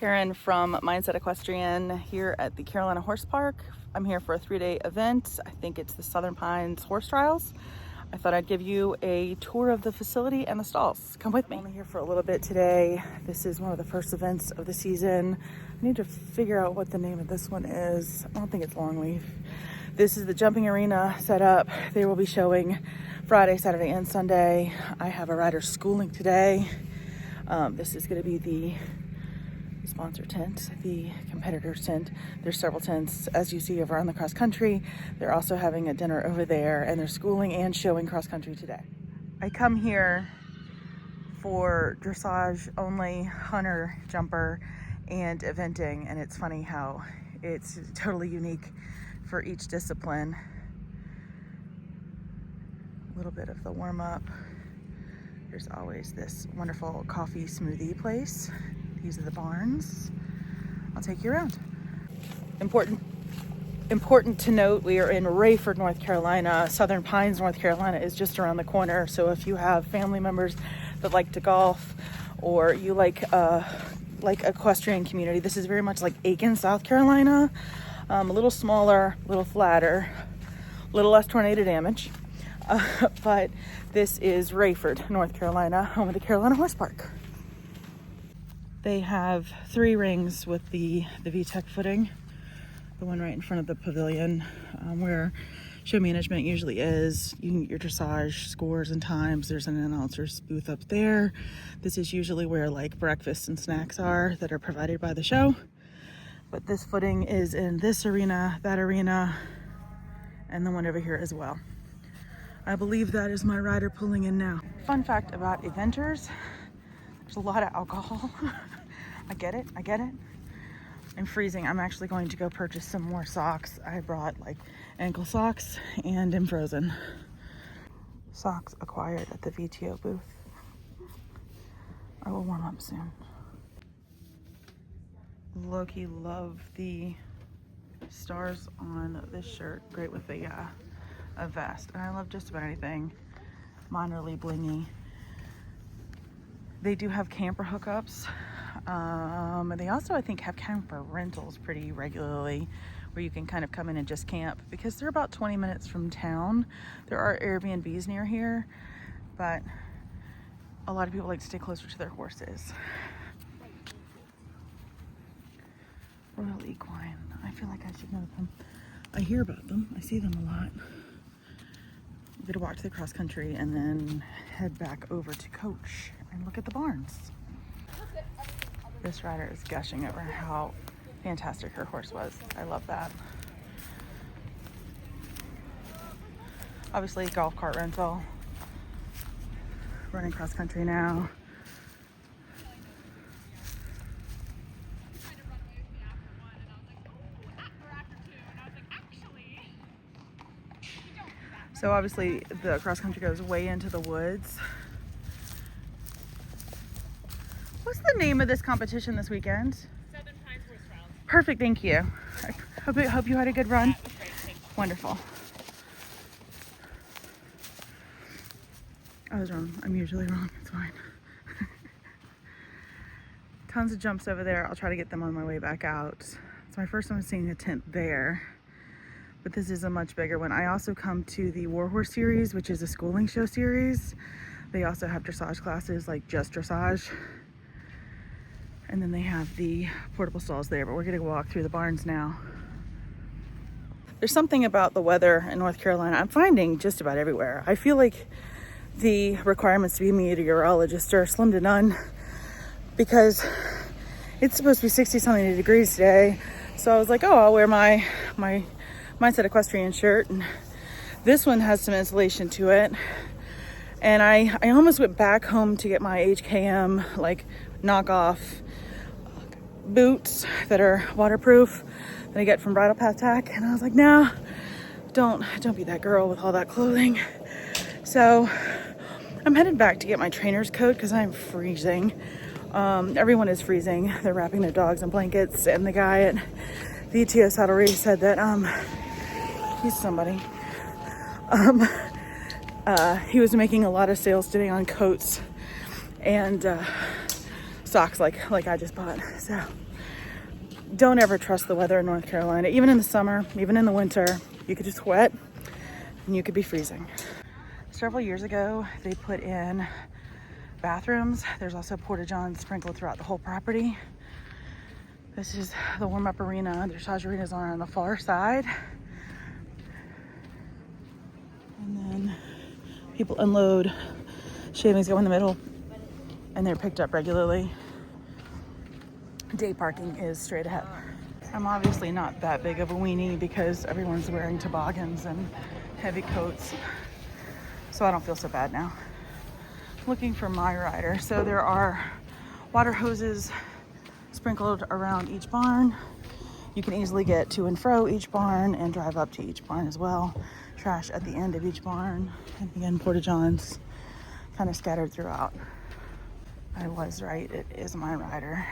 Karen from Mindset Equestrian here at the Carolina Horse Park. I'm here for a 3-day event. I think it's the Southern Pines Horse Trials. I thought I'd give you a tour of the facility and the stalls. Come with me. I'm only here for a little bit today. This is one of the first events of the season. I need to figure out what the name of this one is. I don't think it's Longleaf. This is the jumping arena set up. They will be showing Friday, Saturday, and Sunday. I have a rider schooling today. This is going to be the sponsor tent, the competitor's tent. There's several tents, as you see over on the cross country. They're also having a dinner over there, and they're schooling and showing cross country today. I come here for dressage only, hunter, jumper, and eventing, and it's funny how it's totally unique for each discipline. A little bit of the warm-up. There's always this wonderful coffee smoothie place. These are the barns. I'll take you around. Important to note, we are in Rayford, North Carolina. Southern Pines, North Carolina is just around the corner. So if you have family members that like to golf, or you like equestrian community, this is very much like Aiken, South Carolina. A little smaller, a little flatter, a little less tornado damage. But this is Rayford, North Carolina, home of the Carolina Horse Park. They have 3 rings with the VTEC footing. The one right in front of the pavilion, where show management usually is. You can get your dressage scores and times. There's an announcer's booth up there. This is usually where like breakfast and snacks are that are provided by the show. But this footing is in this arena, that arena, and the one over here as well. I believe that is my rider pulling in now. Fun fact about eventers, there's a lot of alcohol. I get it. I'm freezing. I'm actually going to go purchase some more socks. I brought like ankle socks and I'm frozen. Socks acquired at the VTO booth. I will warm up soon. Low-key love the stars on this shirt. Great with a vest. And I love just about anything minorly blingy. They do have camper hookups. And they also, I think, have camper rentals pretty regularly where you can kind of come in and just camp because they're about 20 minutes from town. There are Airbnbs near here, but a lot of people like to stay closer to their horses. Royal Equine. I feel like I should know them. I hear about them. I see them a lot. I'm gonna walk to the cross country and then head back over to Coach and look at the barns. This rider is gushing over how fantastic her horse was. I love that. Obviously, golf cart rental. Running cross country now. So obviously the cross country goes way into the woods. What's the name of this competition this weekend? Southern Pines Horse Trials. Perfect, thank you. I hope you had a good run. Yeah, it was great. Thank you. Wonderful. I was wrong. I'm usually wrong. It's fine. Tons of jumps over there. I'll try to get them on my way back out. It's my first time seeing a tent there, but this is a much bigger one. I also come to the Warhorse series, which is a schooling show series. They also have dressage classes, like just dressage. And then they have the portable stalls there, but we're gonna walk through the barns now. There's something about the weather in North Carolina I'm finding just about everywhere. I feel like the requirements to be a meteorologist are slim to none because it's supposed to be 60-something degrees today. So I was like, oh, I'll wear my Mindset Equestrian shirt. And this one has some insulation to it. And I almost went back home to get my HKM like knockoff boots that are waterproof that I get from Bridle Path Tack, and I was like, nah, don't be that girl with all that clothing. So I'm headed back to get my trainer's coat because I'm freezing. Everyone is freezing. They're wrapping their dogs in blankets, and the guy at the ETO saddlery said that he's somebody. He was making a lot of sales today on coats, and socks like I just bought. So don't ever trust the weather in North Carolina. Even in the summer, even in the winter, you could just wet and you could be freezing. Several years ago, they put in bathrooms. There's also porta-johns sprinkled throughout the whole property. This is the warm-up arena. The dressage arenas are on the far side. And then people unload. Shavings go in the middle, and they're picked up regularly. Day parking is straight ahead. I'm obviously not that big of a weenie because everyone's wearing toboggans and heavy coats, so I don't feel so bad now. Looking for my rider. So there are water hoses sprinkled around each barn. You can easily get to and fro each barn and drive up to each barn as well. Trash at the end of each barn. And again, porta-johns kind of scattered throughout. I was right, it is my rider.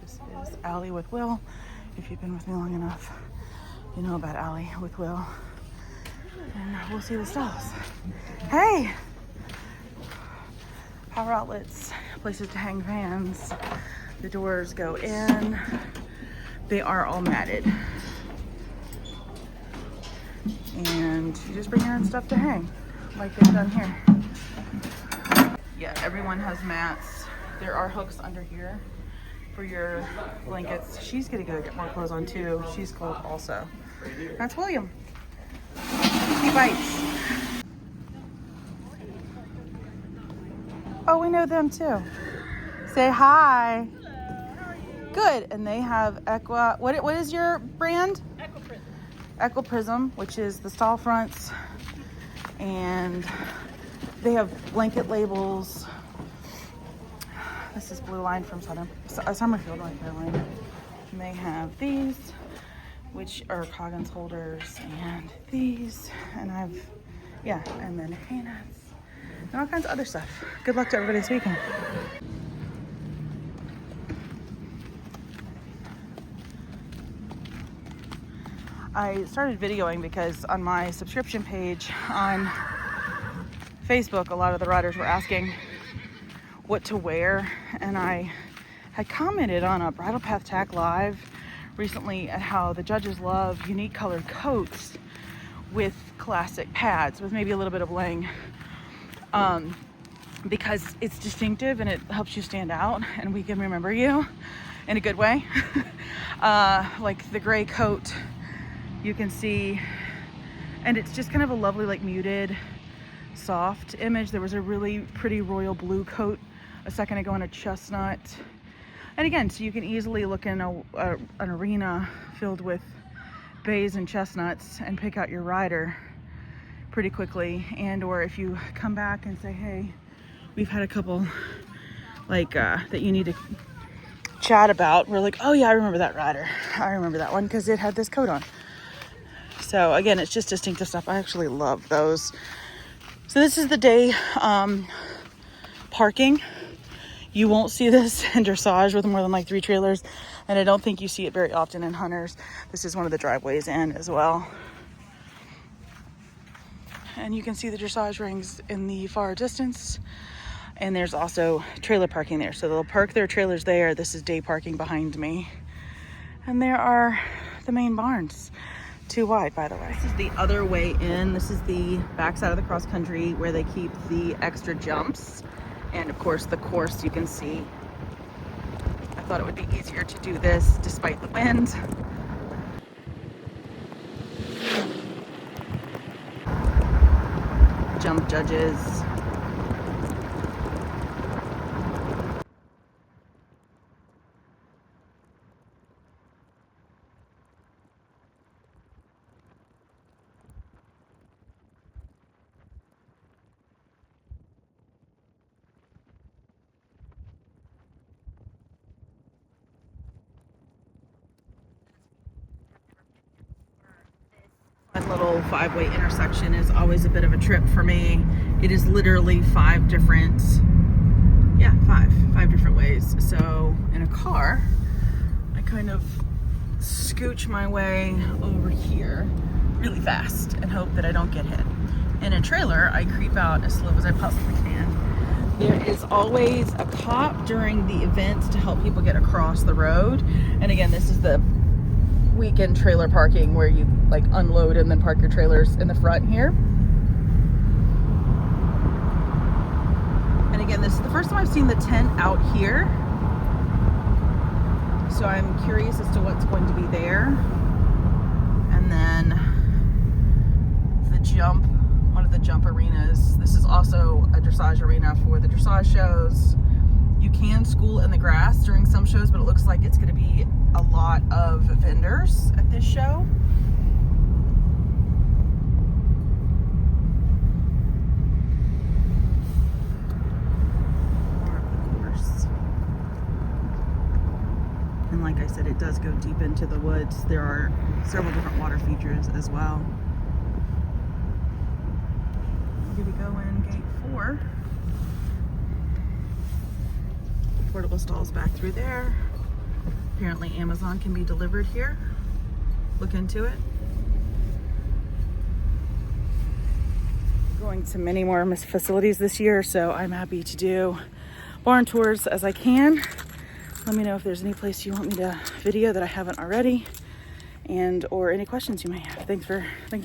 This is Allie with Will. If you've been with me long enough, you know about Allie with Will. And we'll see the stalls. Hey! Power outlets, places to hang fans. The doors go in. They are all matted. And you just bring your own stuff to hang, like they've done here. Yeah, everyone has mats. There are hooks under here for your blankets. She's gonna go get more clothes on too. She's cold also. That's William. He bites. Oh, we know them too. Say hi. Good. And they have what is your brand? Equiprism, which is the stall fronts. And they have blanket labels. This is Blue Line from Summerfield, North Carolina. And they have these, which are Coggins holders, and these, and and then hay nets, and all kinds of other stuff. Good luck to everybody this weekend. I started videoing because on my subscription page on Facebook, a lot of the riders were asking what to wear, and I had commented on a Bridle Path Tack Live recently at how the judges love unique colored coats with classic pads with maybe a little bit of bling, because it's distinctive and it helps you stand out and we can remember you in a good way. Like the gray coat, you can see, and it's just kind of a lovely, like, muted, soft image. There was a really pretty royal blue coat a second ago in a chestnut. And again, so you can easily look in an arena filled with bays and chestnuts and pick out your rider pretty quickly. And or if you come back and say, hey, we've had a couple that you need to chat about, we're like, oh yeah, I remember that rider. I remember that one because it had this coat on. So again, it's just distinctive stuff. I actually love those. So this is the day parking. You won't see this in dressage with more than like 3 trailers, and I don't think you see it very often in hunters. This is one of the driveways in as well. And you can see the dressage rings in the far distance. And there's also trailer parking there. So they'll park their trailers there. This is day parking behind me. And there are the main barns. Too wide, by the way. This is the other way in. This is the backside of the cross country where they keep the extra jumps. And of course the course you can see. I thought it would be easier to do this despite the wind. Jump judges. That little 5-way intersection is always a bit of a trip for me. It is literally 5 different ways. So in a car, I kind of scooch my way over here really fast and hope that I don't get hit. In a trailer, I creep out as slow as I possibly can There is always a cop during the events to help people get across the road. And again, this is the weekend trailer parking where you like unload and then park your trailers in the front here. And again, this is the first time I've seen the tent out here. So I'm curious as to what's going to be there. And then the jump, one of the jump arenas. This is also a dressage arena for the dressage shows. You can school in the grass during some shows, but it looks like it's going to be a lot of vendors at this show. More of the course. And like I said, it does go deep into the woods. There are several different water features as well. We're going to go in gate 4. Portable stalls back through there. Apparently Amazon can be delivered here. Look into it. Going to many more facilities this year, so I'm happy to do barn tours as I can. Let me know if there's any place you want me to video that I haven't already, and or any questions you may have. Thanks for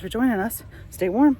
joining us. Stay warm.